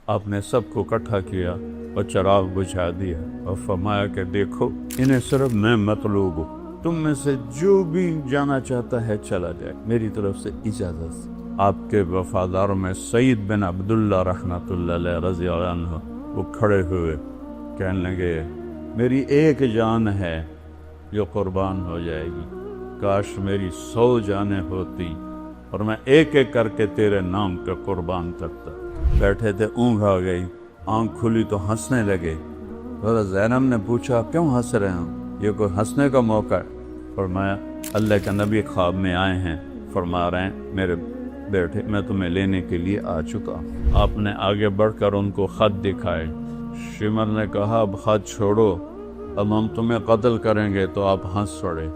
آپ نے سب کو اکٹھا کیا اور چراغ بجھا دیا اور فرمایا کہ دیکھو انہیں صرف میں مطلوب ہوں، تم میں سے جو بھی جانا چاہتا ہے چلا جائے، میری طرف سے اجازت سے۔ آپ کے وفاداروں میں سعید بن عبداللہ رحمۃ اللہ علیہ رضی اللہ عنہ وہ کھڑے ہوئے کہنے لگے میری ایک جان ہے جو قربان ہو جائے گی، کاش میری 100 جانیں ہوتی اور میں ایک ایک کر کے تیرے نام پہ قربان کرتا۔ بیٹھے تھے، اونگ آ گئی، آنکھ کھلی تو ہنسنے لگے۔ حضرت زینب نے پوچھا کیوں ہنس رہے ہیں، یہ کوئی ہنسنے کا موقع ہے؟ فرمایا اللہ کے نبی خواب میں آئے ہیں، فرما رہے ہیں میرے بیٹے میں تمہیں لینے کے لیے آ چکا ہوں۔ آپ نے آگے بڑھ کر ان کو خط دکھائے۔ شمر نے کہا اب خط چھوڑو، اب ہم تمہیں قتل کریں گے، تو آپ ہنس پڑے۔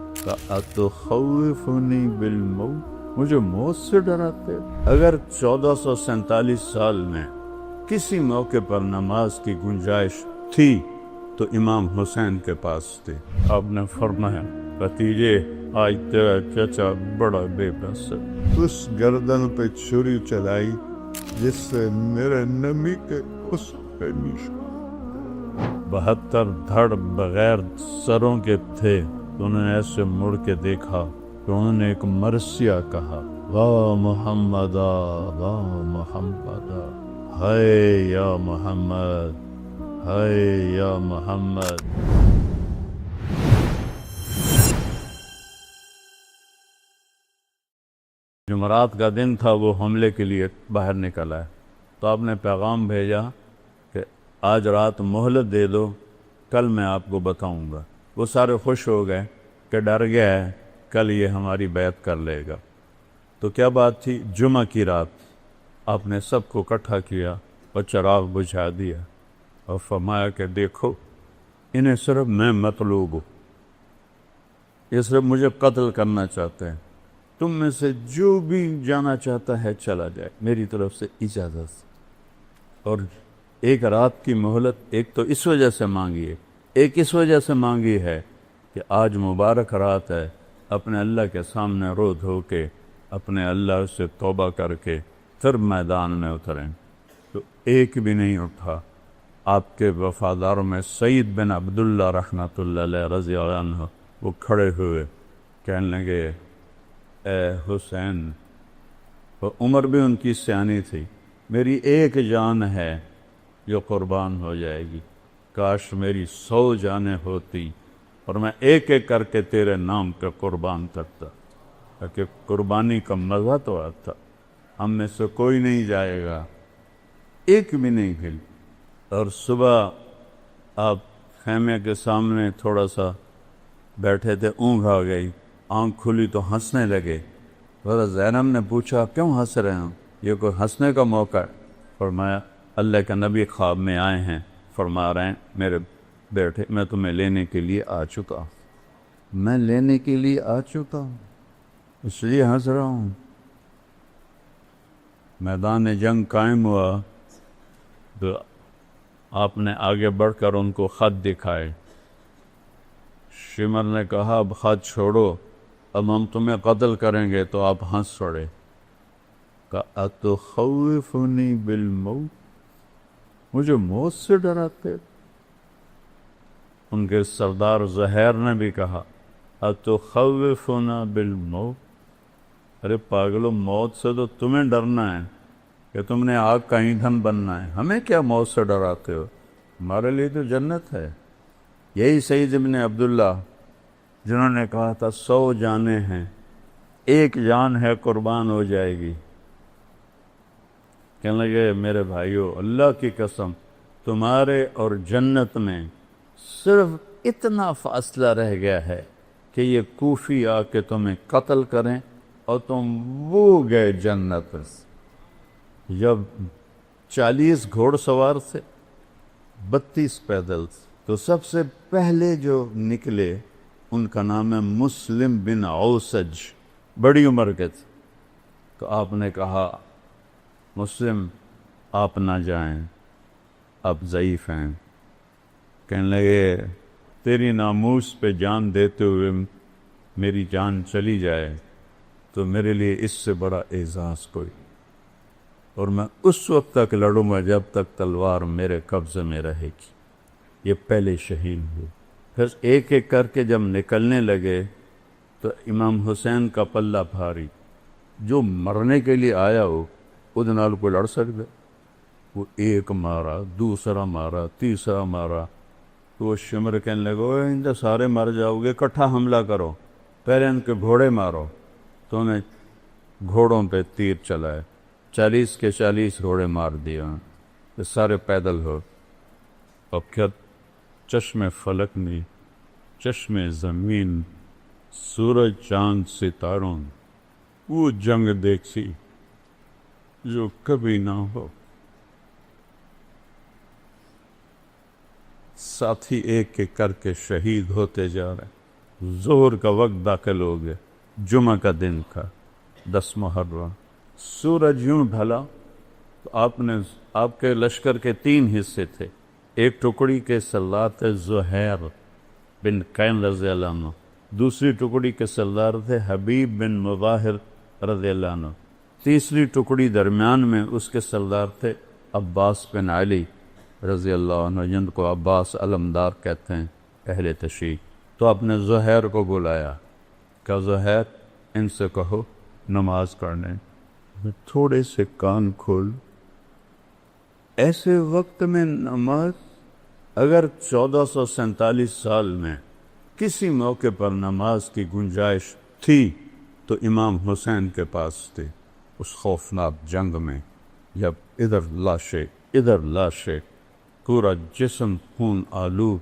اتخوفنی بالموت، مجھے موت سے ڈراتے؟ اگر 1447 سال میں کسی موقع پر نماز کی گنجائش تھی تو امام حسین کے پاس تھی۔ آپ نے فرمایا بھتیجے آج تیرا چچا بڑا بے بس ہے، اس گردن پہ چھری چلائی جس سے میرے نبی کے اس پہ نشان 72 دھڑ بغیر سروں کے تھے، تو انہوں نے ایسے مڑ کے دیکھا تو انہوں نے ایک مرثیہ کہا واہ محمد واہ محمد، ہائے یا محمد ہائے یا محمد۔ جمعرات کا دن تھا، وہ حملے کے لیے باہر نکل آئے تو آپ نے پیغام بھیجا کہ آج رات مہلت دے دو، کل میں آپ کو بتاؤں گا۔ وہ سارے خوش ہو گئے کہ ڈر گیا ہے کل یہ ہماری بیعت کر لے گا۔ تو کیا بات تھی؟ جمعہ کی رات آپ نے سب کو اکٹھا کیا اور چراغ بجھا دیا اور فرمایا کہ دیکھو انہیں صرف میں مطلوب ہوں، یہ صرف مجھے قتل کرنا چاہتے ہیں، تم میں سے جو بھی جانا چاہتا ہے چلا جائے، میری طرف سے اجازت سے۔ اور ایک رات کی مہلت ایک تو اس وجہ سے مانگی ہے، ایک اس وجہ سے مانگی ہے کہ آج مبارک رات ہے، اپنے اللہ کے سامنے رو دھو کے اپنے اللہ سے توبہ کر کے پھر میدان میں اتریں۔ تو ایک بھی نہیں اٹھا۔ آپ کے وفاداروں میں سعید بن عبداللہ رحمۃ اللہ علیہ رضی اللہ عنہ وہ کھڑے ہوئے کہنے لگے اے حسین، اور عمر بھی ان کی سیانی تھی، میری ایک جان ہے جو قربان ہو جائے گی، کاش میری 100 جانیں ہوتی اور میں ایک ایک کر کے تیرے نام پہ قربان کرتا، تاکہ قربانی کا مزہ تو آتا۔ ہم میں سے کوئی نہیں جائے گا، ایک بھی نہیں ہل۔ اور صبح آپ خیمے کے سامنے تھوڑا سا بیٹھے تھے، اونگ آ گئی، آنکھ کھلی تو ہنسنے لگے۔ حضرت زینب نے پوچھا کیوں ہنس رہے ہیں، یہ کوئی ہنسنے کا موقع ہے؟ فرمایا اللہ کے نبی خواب میں آئے ہیں، فرما رہے ہیں میرے بیٹے میں تمہیں لینے کے لیے آ چکا ہوں۔ میں لینے کے لیے آ چکا ہوں اس لیے ہنس رہا ہوں۔ میدان جنگ قائم ہوا تو آپ نے آگے بڑھ کر ان کو خط دکھائے۔ شمر نے کہا اب خط چھوڑو، اب ہم تمہیں قتل کریں گے، تو آپ ہنس پڑے۔ اتخوفنی بالموت، مجھے موت سے ڈراتے؟ ان کے سردار زہیر نے بھی کہا اتخوفنا بالموت، ارے پاگلو، موت سے تو تمہیں ڈرنا ہے کہ تم نے آگ کا ایندھن بننا ہے، ہمیں کیا موت سے ڈراتے ہو؟ ہمارے لیے تو جنت ہے۔ یہی سعید ابن عبداللہ جنہوں نے کہا تھا 100 جانیں ہیں، ایک جان ہے قربان ہو جائے گی، کہنے لگے میرے بھائیو اللہ کی قسم تمہارے اور جنت میں صرف اتنا فاصلہ رہ گیا ہے کہ یہ کوفی آ کے تمہیں قتل کریں اور تم وہ گئے جنت۔ جب 40 گھوڑ سوار تھے، 32 پیدل تھے، تو سب سے پہلے جو نکلے ان کا نام ہے مسلم بن اوسج، بڑی عمر کے تھے۔ تو آپ نے کہا مسلم آپ نہ جائیں، آپ ضعیف ہیں۔ کہنے لگے تیری ناموس پہ جان دیتے ہوئے میری جان چلی جائے تو میرے لیے اس سے بڑا اعزاز کوئی۔ اور میں اس وقت تک لڑوں گا جب تک تلوار میرے قبضے میں رہے گی۔ یہ پہلے شہید ہوئے۔ پھر ایک ایک کر کے جب نکلنے لگے تو امام حسین کا پلہ بھاری، جو مرنے کے لیے آیا ہو وہ نال کو لڑ سکتا، وہ ایک مارا، دوسرا مارا، تیسرا مارا، تو وہ شمر کہنے لگا ان کے سارے مر جاؤ گے، اکٹھا حملہ کرو، پہلے ان کے گھوڑے مارو۔ تو انہیں گھوڑوں پہ تیر چلائے، 40 کے 40 گھوڑے مار دیے، یہ سارے پیدل ہو۔ اب کیا چشم فلک میں، چشم زمین، سورج چاند ستاروں، وہ جنگ دیکھی جو کبھی نہ ہو۔ ساتھی ایک ایک کر کے شہید ہوتے جا رہے۔ ظہر کا وقت داخل ہو گیا، جمعہ کا دن تھا، 10 محرم۔ سورج یوں ڈھلا تو آپ کے لشکر کے 3 حصے تھے۔ ایک ٹکڑی کے سردار تھے زہیر بن قین رضی اللہ عنہ، دوسری ٹکڑی کے سردار تھے حبیب بن مظاہر رضی اللہ عنہ، تیسری ٹکڑی درمیان میں اس کے سردار تھے عباس بن علی رضی اللہ عنہ، جن کو عباس علمدار کہتے ہیں اہل تشیع۔ تو آپ نے زہیر کو بلایا کہ زہیر ان سے کہو نماز پڑھنے۔ تھوڑے سے کان کھول، ایسے وقت میں نماز، اگر 1447 سال میں کسی موقع پر نماز کی گنجائش تھی تو امام حسین کے پاس تھی۔ اس خوفناک جنگ میں جب ادھر لاشیں، پورا جسم خون آلود،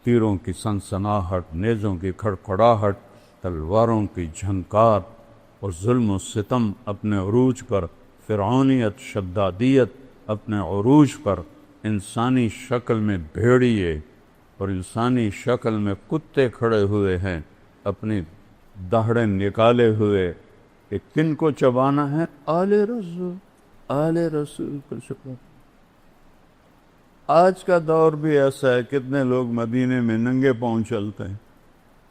تیروں کی سنسناہٹ، نیزوں کی کھڑکھڑاہٹ، تلواروں کی جھنکار اور ظلم و ستم اپنے عروج پر، فرعونیت، شدادیت اپنے عروج پر، انسانی شکل میں بھیڑیے اور انسانی شکل میں کتے کھڑے ہوئے ہیں، اپنی دہڑیں نکالے ہوئے کہ کن کو چبانا ہے؟ آل رسول کو چبانا۔ آج کا دور بھی ایسا ہے، کتنے لوگ مدینے میں ننگے پاؤں چلتے ہیں۔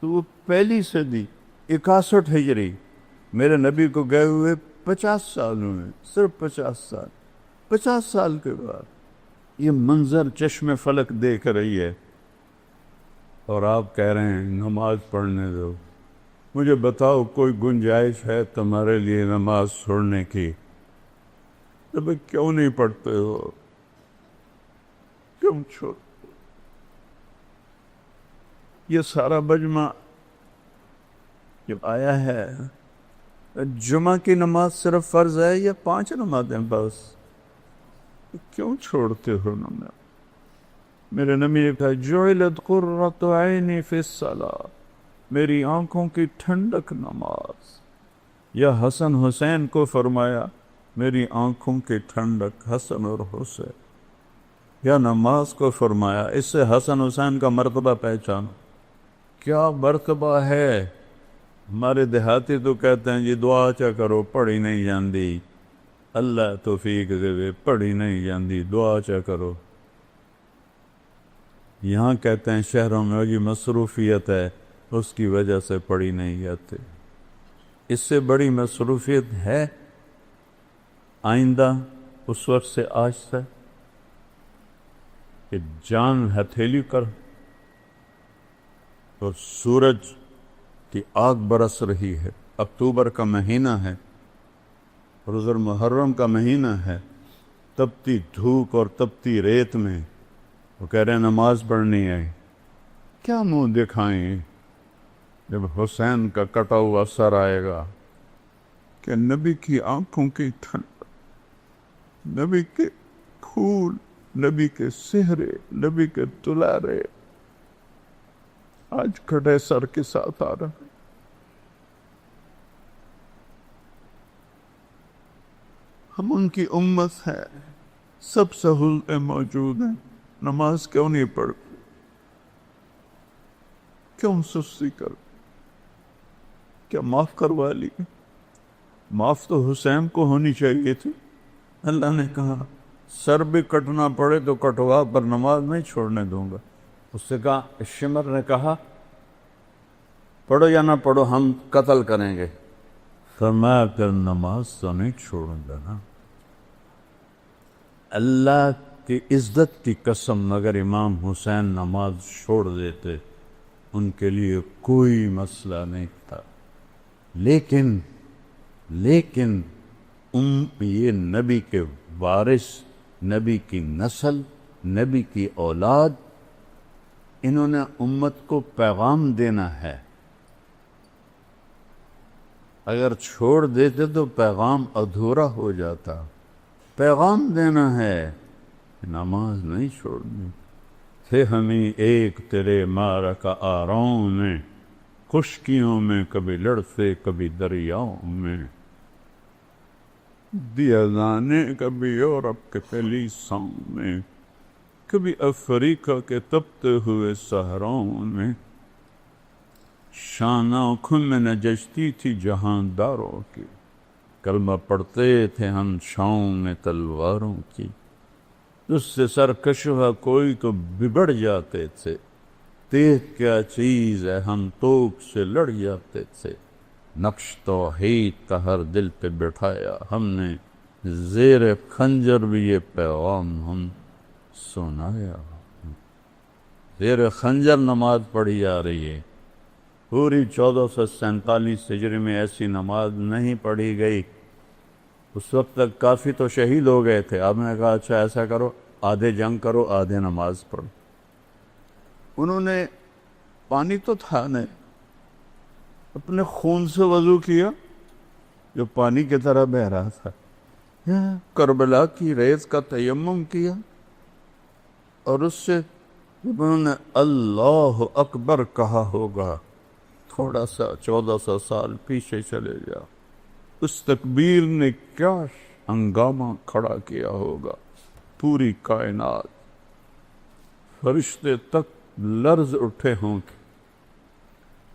تو وہ پہلی صدی 61 ہجری، میرے نبی کو گئے ہوئے 50 سالوں میں، صرف 50 سال کے بعد یہ منظر چشم فلک دیکھ رہی ہے، اور آپ کہہ رہے ہیں نماز پڑھنے دو۔ مجھے بتاؤ کوئی گنجائش ہے تمہارے لیے نماز چھوڑنے کی؟ تو کیوں نہیں پڑھتے ہو؟ کیوں چھوڑ؟ یہ سارا مجمع جب آیا ہے، جمعہ کی نماز صرف فرض ہے یا 5 نمازیں بس؟ کیوں چھوڑتے ہو نماز؟ میرے نبی نے کہا جعلت قرۃ عینی فی الصلاۃ، میری آنکھوں کی ٹھنڈک نماز۔ یا حسن حسین کو فرمایا میری آنکھوں کی ٹھنڈک حسن اور حسین، یا نماز کو فرمایا۔ اس سے حسن حسین کا مرتبہ پہچانو، کیا مرتبہ ہے۔ ہمارے دیہاتی تو کہتے ہیں جی دعا چا کرو، پڑھی نہیں جاندی، اللہ توفیق دے، پڑھی نہیں جاندی، دعا چا کرو۔ یہاں کہتے ہیں شہروں میں جی مصروفیت ہے، اس کی وجہ سے پڑھی نہیں جاتے۔ اس سے بڑی مصروفیت ہے آئندہ اس وقت سے آج تک کہ جان ہتھیلی کر اور سورج کی آگ برس رہی ہے، اکتوبر کا مہینہ ہے، روز محرم کا مہینہ ہے، تپتی دھوپ اور تپتی ریت میں وہ کہہ رہے ہیں نماز پڑھنی ہے۔ کیا منہ دکھائیں جب حسین کا کٹا ہوا سر آئے گا کہ نبی کی آنکھوں کی ٹھنڈ، نبی کے پھول، نبی کے سہرے، نبی کے دلارے آج کٹے سر کے ساتھ آ رہے ہیں۔ ہم ان کی امت ہے، سب سہولتیں موجود ہیں، نماز کیوں نہیں پڑھتے؟ کیوں سستی کر؟ کیا معاف کروا لی؟ معاف تو حسین کو ہونی چاہیے تھی۔ اللہ نے کہا سر بھی کٹنا پڑے تو کٹوا، پر نماز نہیں چھوڑنے دوں گا۔ اس سے کہا، شمر نے کہا پڑھو یا نہ پڑھو ہم قتل کریں گے۔ فرمایا کہ نماز تو نہیں چھوڑوں گا نا۔ اللہ کی عزت کی قسم اگر امام حسین نماز چھوڑ دیتے ان کے لیے کوئی مسئلہ نہیں تھا، لیکن یہ نبی کے وارث، نبی کی نسل، نبی کی اولاد، انہوں نے امت کو پیغام دینا ہے، اگر چھوڑ دیتے تو پیغام ادھورا ہو جاتا، پیغام دینا ہے، نماز نہیں چھوڑنی۔ تھے ہمیں ایک تیرے معرکہ آراؤں میں، خشکیوں میں کبھی لڑتے کبھی دریاؤں میں، دیا دانے کبھی یورپ کے کلیساؤں میں، کبھی افریقہ کے تپتے ہوئے صحراؤں میں، شان آنکھوں میں نجشتی تھی جہانداروں کی، کلمہ پڑھتے تھے ہم چھاؤں میں تلواروں کی، اس سے سرکشہ کوئی تو بگڑ جاتے تھے، تیغ کیا چیز ہے ہم توپ سے لڑ جاتے تھے، نقش توحید کا ہر دل پہ بٹھایا ہم نے، زیر خنجر بھی یہ پیغام ہم سنایا، زیر خنجر نماز پڑھی جا رہی ہے۔ پوری 1447 ہجری میں ایسی نماز نہیں پڑھی گئی، اس وقت تک کافی تو شہید ہو گئے تھے، آپ نے کہا اچھا ایسا کرو، آدھے جنگ کرو آدھے نماز پڑھو۔ انہوں نے پانی تو تھا نہیں، اپنے خون سے وضو کیا جو پانی کی طرح بہ رہا تھا، کربلا کی ریت کا تیمم کیا، اور اس سے جب انہوں نے اللہ اکبر کہا ہوگا، تھوڑا سا 1400 سال پیچھے چلے جاؤ، اس تکبیر نے کیا ہنگامہ کھڑا کیا ہوگا، پوری کائنات، فرشتے تک لرز اٹھے ہوں گے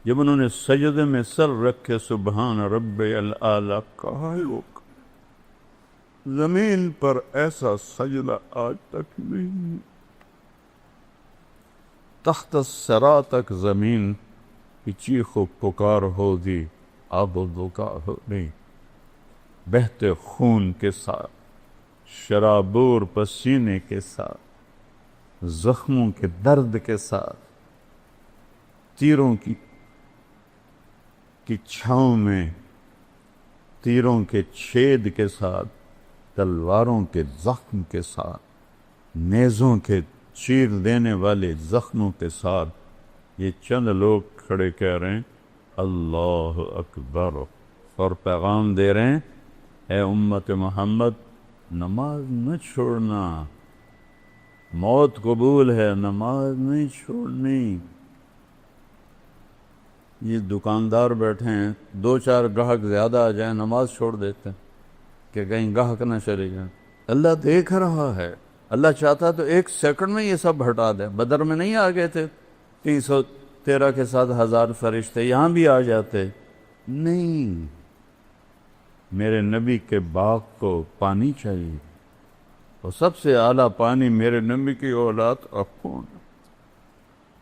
جب انہوں نے سجدے میں سر رکھے سبحان رب العالی کہا ہوگا۔ زمین پر ایسا سجدہ آج تک نہیں، تحت الثری تک زمین کی چیخ و پکار ہوگی، آب و بکا ہوگی، بہتے خون کے ساتھ، شرابور پسینے کے ساتھ، زخموں کے درد کے ساتھ، تیروں کی چھاؤں میں، تیروں کے چھید کے ساتھ، تلواروں کے زخم کے ساتھ، نیزوں کے چیر دینے والے زخموں کے ساتھ، یہ چند لوگ کھڑے کہہ رہے ہیں اللہ اکبر، اور پیغام دے رہے ہیں اے امت محمد نماز نہ چھوڑنا، موت قبول ہے نماز نہیں چھوڑنی۔ یہ دکاندار بیٹھے ہیں، 2-4 گاہک زیادہ آ جائیں نماز چھوڑ دیتے ہیں کہ کہیں گاہک نہ چلے جائیں۔ اللہ دیکھ رہا ہے، اللہ چاہتا تو 1 سیکنڈ میں یہ سب ہٹا دے۔ بدر میں نہیں آ گئے تھے 313 کے ساتھ 1000 فرشتے، یہاں بھی آ جاتے، نہیں، میرے نبی کے باغ کو پانی چاہیے، اور سب سے اعلیٰ پانی میرے نبی کی اولاد کا خون،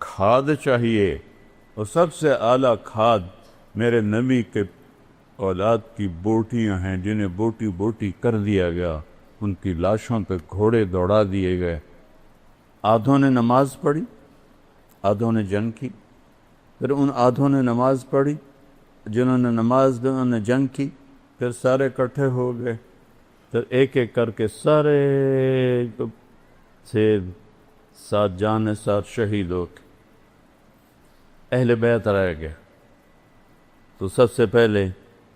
کھاد چاہیے، اور سب سے اعلیٰ کھاد میرے نبی کے اولاد کی بوٹیاں ہیں جنہیں بوٹی بوٹی کر دیا گیا، ان کی لاشوں پہ گھوڑے دوڑا دیے گئے۔ آدھوں نے نماز پڑھی، آدھوں نے جنگ کی، پھر ان آدھوں نے نماز پڑھی، جنہوں نے نماز دی انہوں نے جنگ کی، پھر سارے اکٹھے ہو گئے، پھر ایک ایک کر کے سارے سے ساتھ جان ساتھ شہید ہو کے اہل بیت رہ گئے۔ تو سب سے پہلے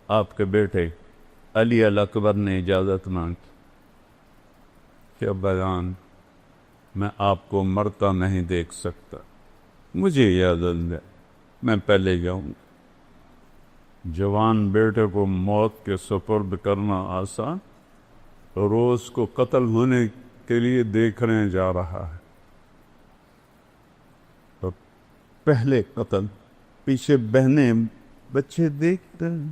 آپ کے بیٹے علی الاکبر نے اجازت مانگی کہ ابا جان میں آپ کو مرتا نہیں دیکھ سکتا، مجھے اجازت دے، میں پہلے جاؤں گا۔ جوان بیٹے کو موت کے سپرد کرنا آسان، روز کو قتل ہونے کے لیے دیکھنے جا رہا ہے، تو پہلے قتل، پیچھے بہنیں بچے دیکھتے ہیں۔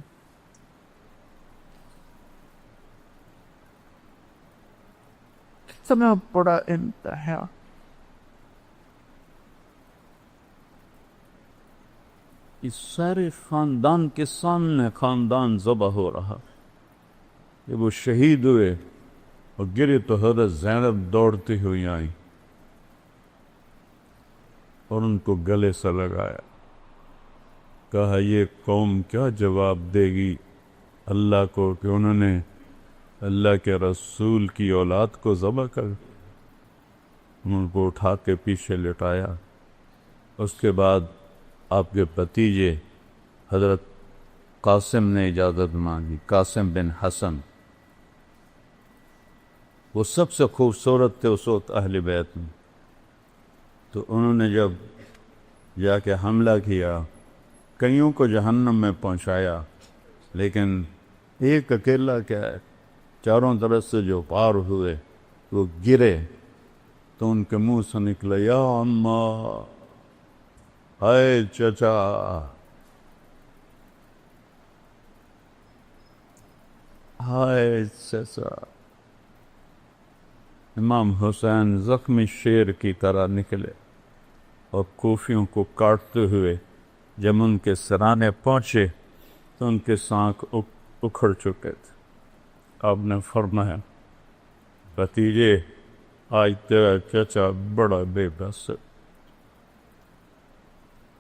کتنا بڑا امتحان، اس سارے خاندان کے سامنے خاندان ذبح ہو رہا، جب وہ شہید ہوئے اور گری تو حضرت زینب دوڑتی ہوئی آئیں اور ان کو گلے سے لگایا، کہا یہ قوم کیا جواب دے گی اللہ کو کہ انہوں نے اللہ کے رسول کی اولاد کو ذبح کر؟ ان کو اٹھا کے پیچھے لٹایا۔ اس کے بعد آپ کے بھتیجے حضرت قاسم نے اجازت مانگی، قاسم بن حسن، وہ سب سے خوبصورت تھے اس وقت اہل بیت میں، تو انہوں نے جب جا کے حملہ کیا، کئیوں کو جہنم میں پہنچایا، لیکن ایک اکیلا کیا ہے، چاروں طرف سے جو پار ہوئے وہ گرے تو ان کے منہ سے نکلا یا اماں، ہائے چچا، ہائے چچا۔ امام حسین زخمی شیر کی طرح نکلے اور کوفیوں کو کاٹتے ہوئے جب ان کے سرانے پہنچے تو ان کے سانکھ اکھڑ چکے تھے۔ آپ نے فرمایا بھتیجے آج تیرا چچا بڑا بے بس ہے،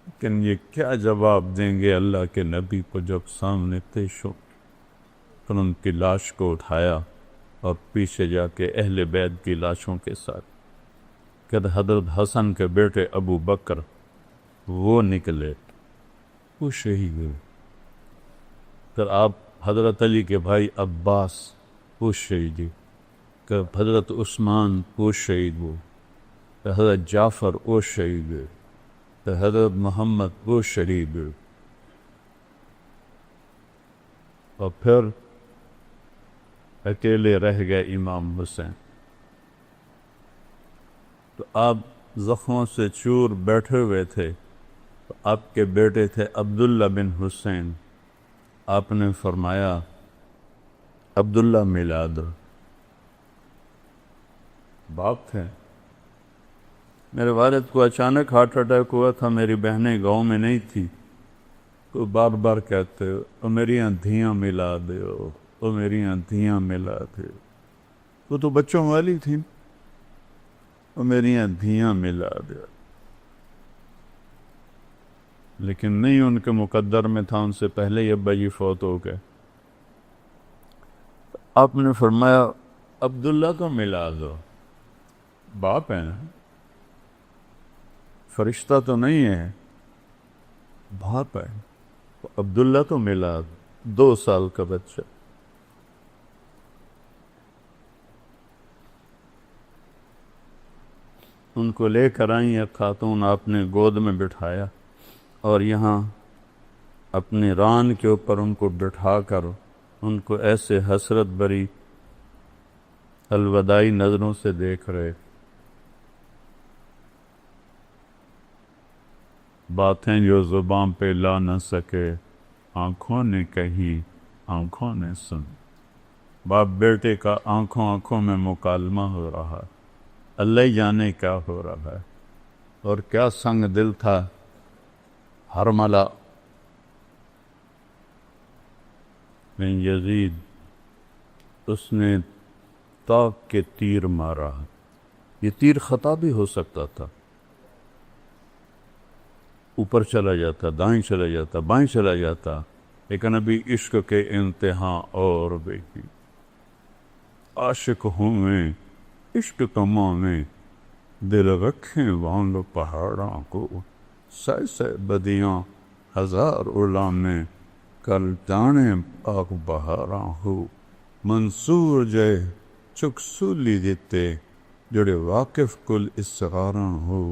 لیکن یہ کیا جواب دیں گے اللہ کے نبی کو جب سامنے پیش ہو؟ پھر ان کی لاش کو اٹھایا اور پیچھے جا کے اہل بیت کی لاشوں کے ساتھ کہ حضرت حسن کے بیٹے ابو بکر وہ نکلے، وہ شہید ہوئے۔ پھر آپ حضرت علی کے بھائی عباس وہ شہید ہوئے، کہ حضرت عثمان وہ شہید ہوئے، کہ حضرت جعفر وہ شہید ہوئے، کہ حضرت محمد وہ شہید ہوئے، اور پھر اکیلے رہ گئے امام حسین۔ تو آپ زخموں سے چور بیٹھے ہوئے تھے، تو آپ کے بیٹے تھے عبداللہ بن حسین، آپ نے فرمایا عبداللہ ملا دو۔ باپ تھے، میرے والد کو اچانک ہارٹ اٹیک ہوا تھا، میری بہنیں گاؤں میں نہیں تھی، تو بار بار کہتے او میری دھیاں ملا دیو، او میری دھیاں ملا دے، وہ تو بچوں والی تھی، او میری دھیاں ملا دے، لیکن نہیں ان کے مقدر میں تھا، ان سے پہلے ہی ابا جی فوت ہو گئے۔ آپ نے فرمایا عبداللہ کو ملا دو، باپ ہے نا، فرشتہ تو نہیں ہے، باپ ہے، عبداللہ کو ملا دو، 2 سال کا بچہ۔ ان کو لے کر آئیں ایک خاتون، آپ نے گود میں بٹھایا اور یہاں اپنی ران کے اوپر ان کو بٹھا کر ان کو ایسے حسرت بری الوداعی نظروں سے دیکھ رہے، باتیں جو زبان پہ لا نہ سکے آنکھوں نے کہی، آنکھوں نے سن۔ باپ بیٹے کا آنکھوں میں مکالمہ ہو رہا، اللہ ہی جانے کیا ہو رہا ہے، اور کیا سنگ دل تھا حرملہ بن یزید، اس نے طاق کے تیر مارا، یہ تیر خطا بھی ہو سکتا تھا، اوپر چلا جاتا، دائیں چلا جاتا، بائیں چلا جاتا، لیکن ابھی عشق کے انتہا اور بیٹی عاشق ہوں میں عشق کماں میں، دل رکھیں وانگ پہاڑاں کو، سہ سہ بدیاں ہزار علامیں، کل جانے پاک بہاراں ہو، منصور جے چک سولی دیتے، جڑے واقف کل اسغاراں ہو،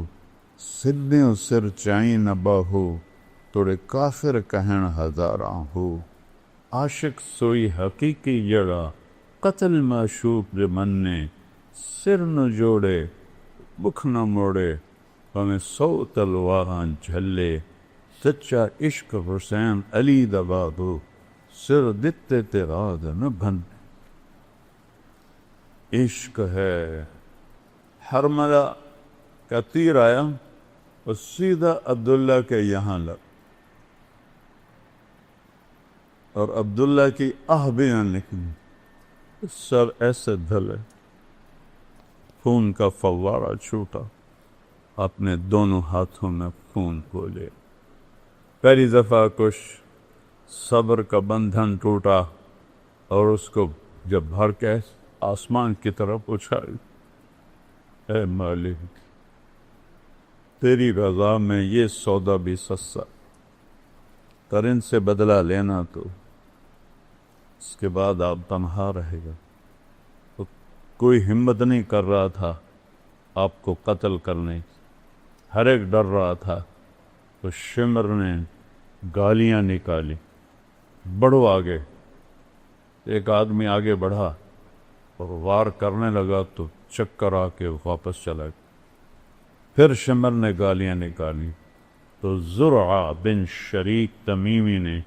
سدھیں سر چائیں نہ باہو، توڑے کافر کہن ہزاراں ہو، عاشق سوئی حقیقی جڑا، قتل معشوق دے مننے، سر نہ جوڑے بکھ نہ موڑے، ہمیں 100 تلواراں جھلے، سچا عشق حسین علی دبادو، سر دتے تیراد نہ بھن۔ عشق ہے، حرملہ کا تیر آیا اور سیدھا عبداللہ کے یہاں لگ، اور عبداللہ کی آہ بھی نہ نکلی، سر ایسے دھلے، خون کا فوارہ چھوٹا، اپنے دونوں ہاتھوں میں خون کو لے۔ پہلی دفعہ کچھ صبر کا بندھن ٹوٹا اور اس کو جب بھر کے آسمان کی طرف اچھائی، اے مالک تیری رضا میں یہ سودا بھی سستا، پر ان سے بدلہ لینا تو اس کے بعد آپ تنہا رہے گا۔ تو کوئی ہمت نہیں کر رہا تھا آپ کو قتل کرنے، ہر ایک ڈر رہا تھا۔ تو شمر نے گالیاں نکالی، بڑھو آگے۔ ایک آدمی آگے بڑھا اور وار کرنے لگا تو چکر آ کے واپس چلا گیا۔ پھر شمر نے گالیاں نکالی تو زرعہ بن شریک تمیمی نے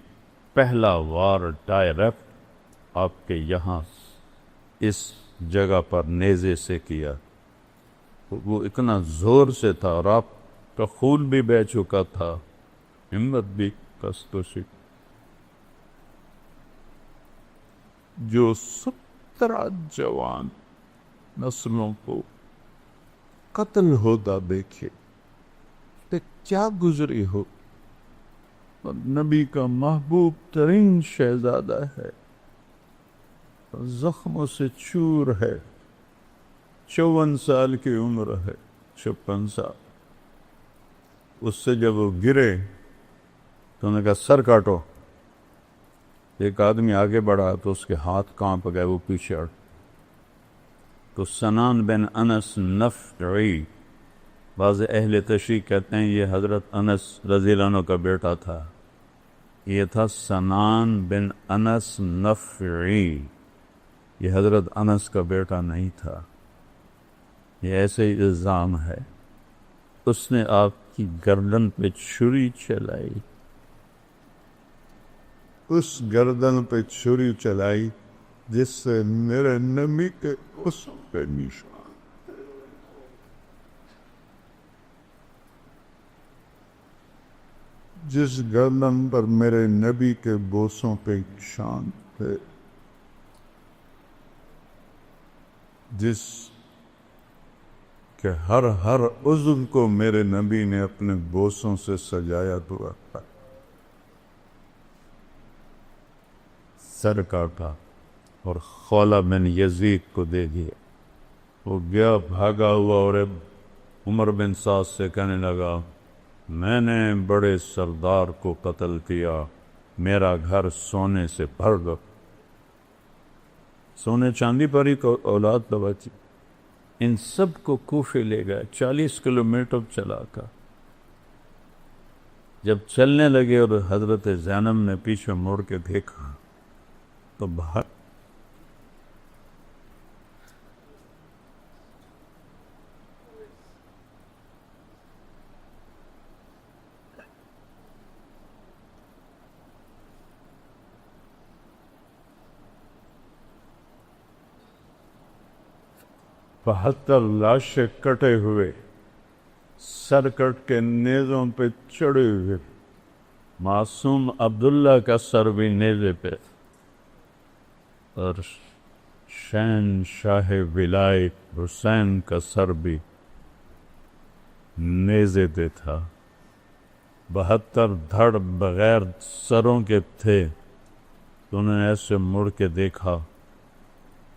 پہلا وار ڈائریکٹ آپ کے یہاں اس جگہ پر نیزے سے کیا۔ وہ اتنا زور سے تھا اور آپ کا خون بھی بہہ چکا تھا، ہمت بھی کست و شک۔ جو 17 جوان نسلوں کو قتل ہوتا دیکھے تو کیا گزری ہو۔ اور نبی کا محبوب ترین شہزادہ ہے، زخموں سے چور ہے، 54 سال کی عمر ہے، 56 سال۔ اس سے جب وہ گرے تو انہوں نے کہا سر کاٹو۔ ایک آدمی آگے بڑھا تو اس کے ہاتھ کانپ گئے، وہ پیچھے ہٹ۔ تو سنان بن انس نفعی، بعض اہل تشریح کہتے ہیں یہ حضرت انس رضی اللہ عنہ کا بیٹا تھا، یہ تھا سنان بن انس نفعی، یہ حضرت انس کا بیٹا نہیں تھا، یہ ایسے ہی الزام ہے۔ اس نے آپ کی گردن پہ چھری چلائی، اس گردن پہ چھری چلائی جس سے میرے نبی کے اس پہ نشان، جس گردن پر میرے نبی کے بوسوں پہ نشان تھے، جس کہ ہر عضو کو میرے نبی نے اپنے بوسوں سے سجایا ہوا تھا۔ سر کاٹا اور خولہ بن یزید کو دے دیا۔ وہ گیا بھاگا ہوا اور عمر بن سعد سے کہنے لگا میں نے بڑے سردار کو قتل کیا، میرا گھر سونے سے بھر دو۔ سونے چاندی پر ہی اولاد دباتی۔ ان سب کو کوفے لے گئے، 40 کلومیٹر چلا کر۔ جب چلنے لگے اور حضرت زینب نے پیچھے مڑ کے دیکھا تو باہر بہتر لاشیں کٹے ہوئے، سر کٹ کے نیزوں پہ چڑھے ہوئے، معصوم عبداللہ کا سر بھی نیزے پہ، اور شہنشاہ ولایت حسین کا سر بھی نیزے پہ تھا۔ 72 دھڑ بغیر سروں کے تھے۔ تو انہوں نے ایسے مڑ کے دیکھا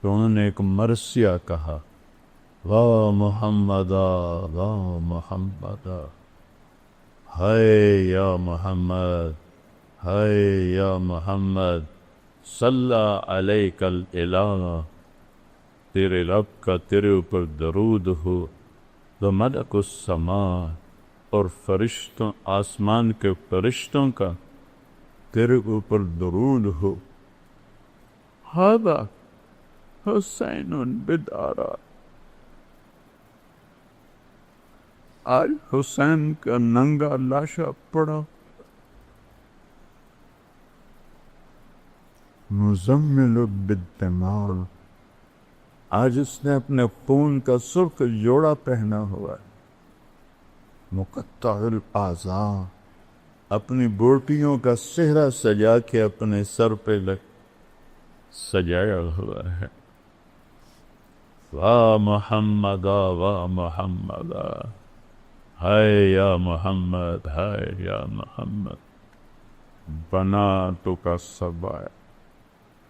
تو انہوں نے ایک مرثیہ کہا، واہ محمدہ واہ محمدہ، ہائے یا محمد ہائے یا محمد، صلی علیک الالہ، تیرے رب کا تیرے اوپر درود ہو، تو ملک السماء، اور فرشتوں آسمان کے فرشتوں کا تیرے اوپر درود ہو، ھذا حسین بدارا، آج حسین کا ننگا لاشا پڑا، مزمل بالدماء، آج اس نے اپنے خون کا سرخ جوڑا پہنا ہوا ہے، مقطع الاعضاء، اپنی بوٹیوں کا صحرا سجا کے اپنے سر پہ سجایا ہوا ہے، واہ محمد واہ محمد، ہائے یا محمد ہائے یا محمد، بنا تو کا سبایا۔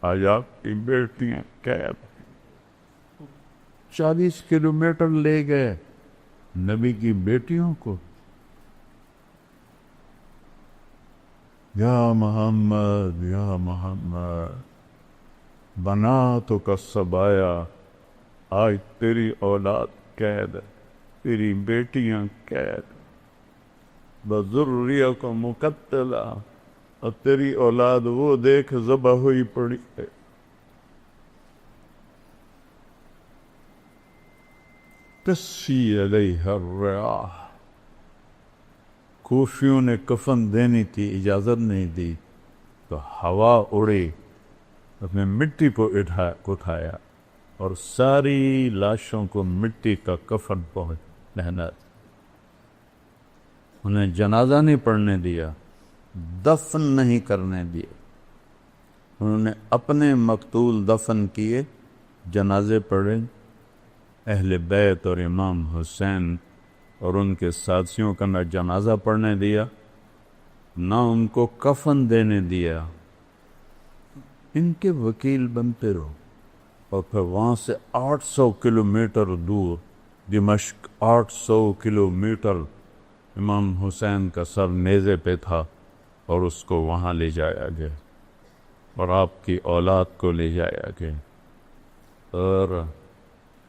آج آپ کی بیٹیاں قید 40 کلومیٹر لے گئے نبی کی بیٹیوں کو۔ یا محمد یا محمد، بنا تو کا سبایا، آج تیری اولاد قید ہے، تیری بیٹیاں قید، بذریہ کو مقتلہ، اور تیری اولاد وہ دیکھ ذبح ہوئی پڑی ہے۔ تسی علیہ الرعاح، کوفیوں نے کفن دینی تھی، اجازت نہیں دی، تو ہوا اڑی، اس نے مٹی کو اٹھایا اور ساری لاشوں کو مٹی کا کفن پہنا، انہیں جنازہ نہیں پڑھنے دیا، دفن نہیں کرنے دیا، انہوں نے اپنے مقتول دفن کیے، جنازے پڑھے، اہل بیت اور امام حسین اور ان کے ساتھیوں کا نہ جنازہ پڑھنے دیا، نہ ان کو کفن دینے دیا۔ ان کے وکیل بنتے رہو، اور پھر وہاں سے 800 کلومیٹر دور دمشق، 800 کلومیٹر امام حسین کا سر نیزے پہ تھا، اور اس کو وہاں لے جایا گیا، اور آپ کی اولاد کو لے جایا گیا۔ اور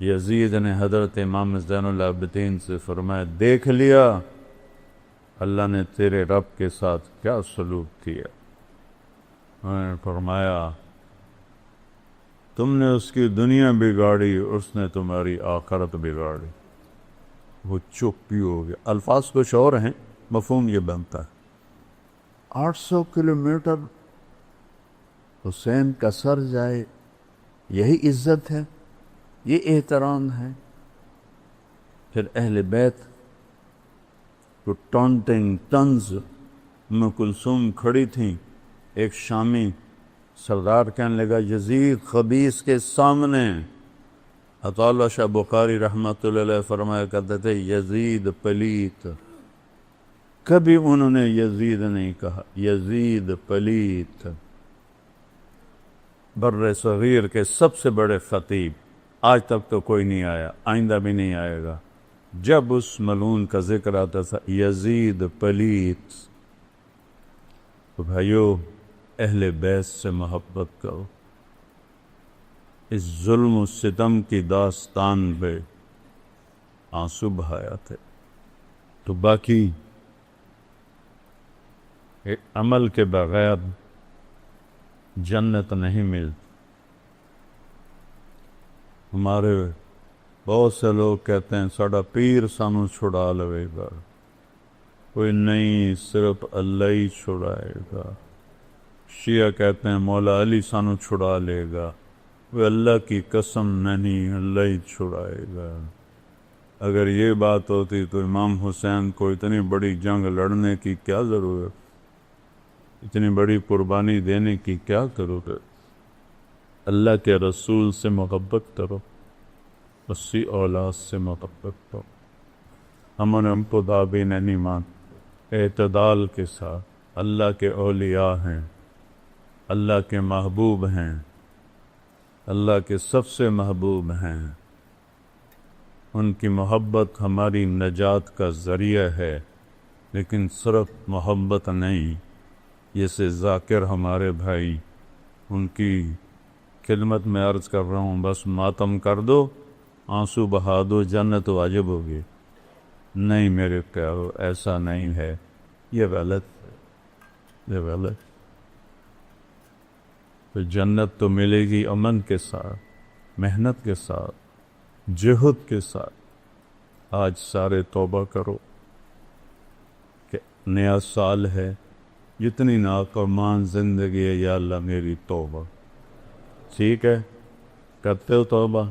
یزید نے حضرت امام زین العابدین سے فرمایا، دیکھ لیا اللہ نے تیرے رب کے ساتھ کیا سلوک کیا۔ انہوں نے فرمایا، تم نے اس کی دنیا بگاڑی، اس نے تمہاری آخرت بگاڑی۔ وہ چپ ہی ہو گیا۔ الفاظ کچھ اور ہیں، مفہوم یہ بنتا ہے 800 کلومیٹر حسین کا سر جائے، یہی عزت ہے، یہ احترام ہے۔ پھر اہل بیت کو ٹانٹنگ طنز، ام کلثوم کھڑی تھیں، ایک شامی سردار کہنے لگا، یزید خبیث کے سامنے، عطا اللہ شاہ بخاری رحمۃ اللہ علیہ فرمایا کرتے تھے، یزید پلیت، کبھی انہوں نے یزید نہیں کہا، یزید پلیت۔ بر صغیر کے سب سے بڑے خطیب، آج تک تو کوئی نہیں آیا، آئندہ بھی نہیں آئے گا، جب اس ملعون کا ذکر آتا تھا یزید پلیت۔ تو بھائیو، اہل بیت سے محبت کرو۔ اس ظلم و ستم کی داستان پہ آنسو بہایا تھے۔ تو باقی عمل کے بغیر جنت نہیں ملتی۔ ہمارے بہت سے لوگ کہتے ہیں ساڑا پیر سانو چھڑا لوے گا، کوئی نہیں، صرف اللہ ہی چھڑائے گا۔ شیعہ کہتے ہیں مولا علی سانو چھڑا لے گا، وہ اللہ کی قسم نہیں، اللہ ہی چھڑائے گا۔ اگر یہ بات ہوتی تو امام حسین کو اتنی بڑی جنگ لڑنے کی کیا ضرورت، اتنی بڑی قربانی دینے کی کیا ضرورت؟ اللہ کے رسول سے محبت کرو، اسی اولاد سے محبت کرو۔ ہم کو دابی نہیں مان، اعتدال کے ساتھ، اللہ کے اولیاء ہیں، اللہ کے محبوب ہیں، اللہ کے سب سے محبوب ہیں، ان کی محبت ہماری نجات کا ذریعہ ہے، لیکن صرف محبت نہیں۔ جیسے ذاکر ہمارے بھائی، ان کی خدمت میں عرض کر رہا ہوں، بس ماتم کر دو، آنسو بہا دو، جنت واجب ہوگی۔ نہیں میرے پیارو، ایسا نہیں ہے، یہ غلط ہے، یہ غلط۔ تو جنت تو ملے گی امن کے ساتھ، محنت کے ساتھ، جہد کے ساتھ۔ آج سارے توبہ کرو کہ نیا سال ہے، جتنی نافرمان زندگی ہے، یا اللہ میری توبہ۔ ٹھیک ہے، کرتے ہو توبہ؟